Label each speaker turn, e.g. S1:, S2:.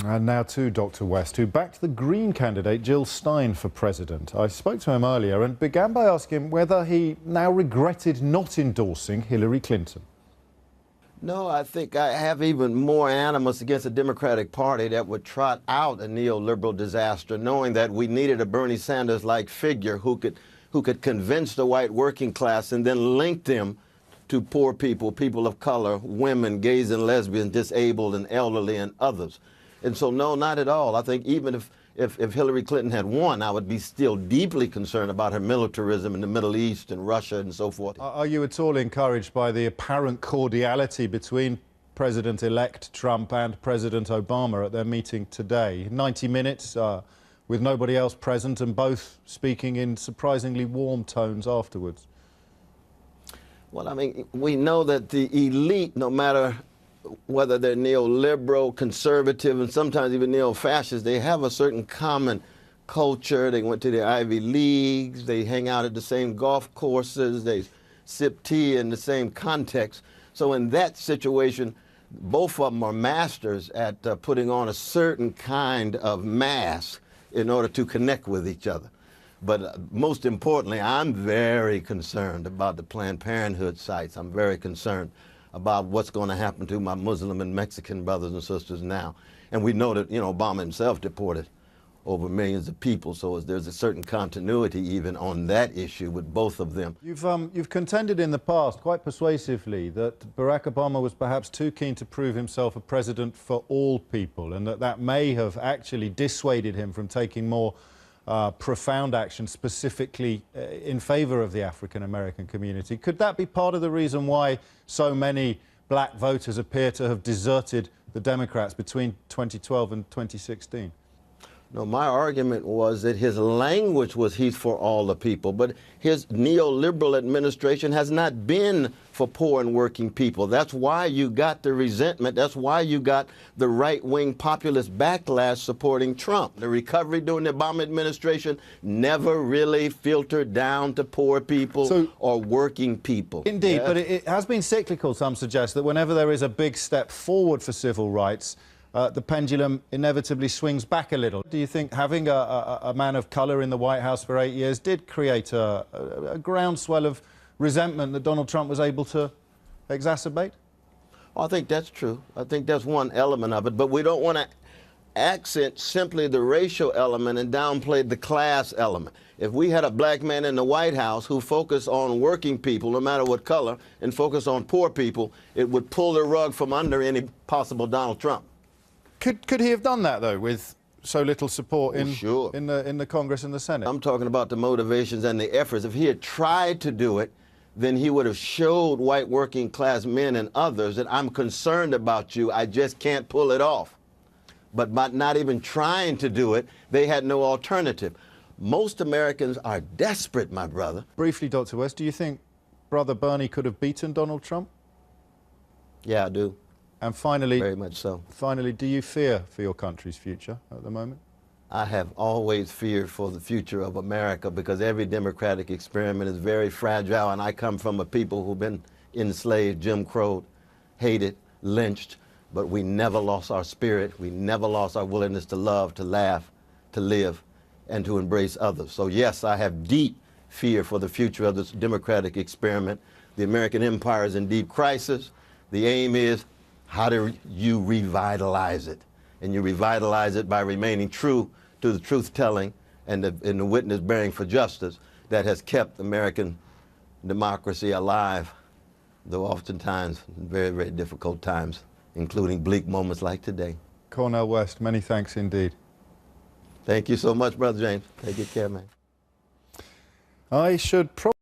S1: And now to Dr West, who backed the Green candidate Jill Stein for president. I spoke to him earlier and began by asking whether he now regretted not endorsing Hillary Clinton.
S2: No, I think I have even more animus against the Democratic Party that would trot out a neoliberal disaster, knowing that we needed a Bernie Sanders-like figure who could convince the white working class and then link them to poor people, people of color, women, gays and lesbians, disabled and elderly and others. And so, no, not at all. I think even if Hillary Clinton had won, I would be still deeply concerned about her militarism in the Middle East and Russia and so forth.
S1: Are you at all encouraged by the apparent cordiality between President-elect Trump and President Obama at their meeting today? 90 minutes with nobody else present and both speaking in surprisingly warm tones afterwards.
S2: Well, I mean, we know that the elite, no matter whether they're neoliberal, conservative, and sometimes even neo-fascist, they have a certain common culture. They went to the Ivy Leagues, they hang out at the same golf courses, they sip tea in the same context. So in that situation, both of them are masters at putting on a certain kind of mask in order to connect with each other. But most importantly, I'm very concerned about the Planned Parenthood sites. I'm very concerned about what's going to happen to my Muslim and Mexican brothers and sisters now. And we know that, Obama himself deported over millions of people, so there's a certain continuity even on that issue with both of them.
S1: You've contended in the past, quite persuasively, that Barack Obama was perhaps too keen to prove himself a president for all people, and that may have actually dissuaded him from taking more profound action specifically in favor of the African-American community. Could that be part of the reason why so many black voters appear to have deserted the Democrats between 2012 and 2016?
S2: No, my argument was that his language was he's for all the people, but his neoliberal administration has not been for poor and working people. That's why you got the resentment. That's why you got the right-wing populist backlash supporting Trump. The recovery during the Obama administration never really filtered down to poor people or working people.
S1: Indeed, yeah. But it has been cyclical, some suggest, that whenever there is a big step forward for civil rights, the pendulum inevitably swings back a little. Do you think having a man of colour in the White House for 8 years did create a groundswell of resentment that Donald Trump was able to exacerbate?
S2: Well, I think that's true. I think that's one element of it, but we don't want to accent simply the racial element and downplay the class element. If we had a black man in the White House who focused on working people, no matter what color, and focused on poor people, it would pull the rug from under any possible Donald Trump.
S1: Could he have done that, though, with so little support in the Congress and the Senate?
S2: I'm talking about the motivations and the efforts. If he had tried to do it, then he would have showed white working class men and others that I'm concerned about you, I just can't pull it off. But by not even trying to do it, they had no alternative. Most Americans are desperate, my brother.
S1: Briefly, Dr. West, do you think Brother Bernie could have beaten Donald Trump?
S2: Yeah, I do.
S1: And finally,
S2: very much so. Finally,
S1: do you fear for your country's future at the moment?
S2: I have always feared for the future of America because every democratic experiment is very fragile, and I come from a people who've been enslaved, Jim Crow, hated, lynched, but we never lost our spirit. We never lost our willingness to love, to laugh, to live, and to embrace others. So yes, I have deep fear for the future of this democratic experiment. The American empire is in deep crisis. The aim is, how do you revitalize it? And you revitalize it by remaining true to the truth-telling and the witness bearing for justice that has kept American democracy alive, though oftentimes in very, very difficult times, including bleak moments like today.
S1: Cornel West, many thanks indeed.
S2: Thank you so much, Brother James. Take good care, man.
S1: I should probably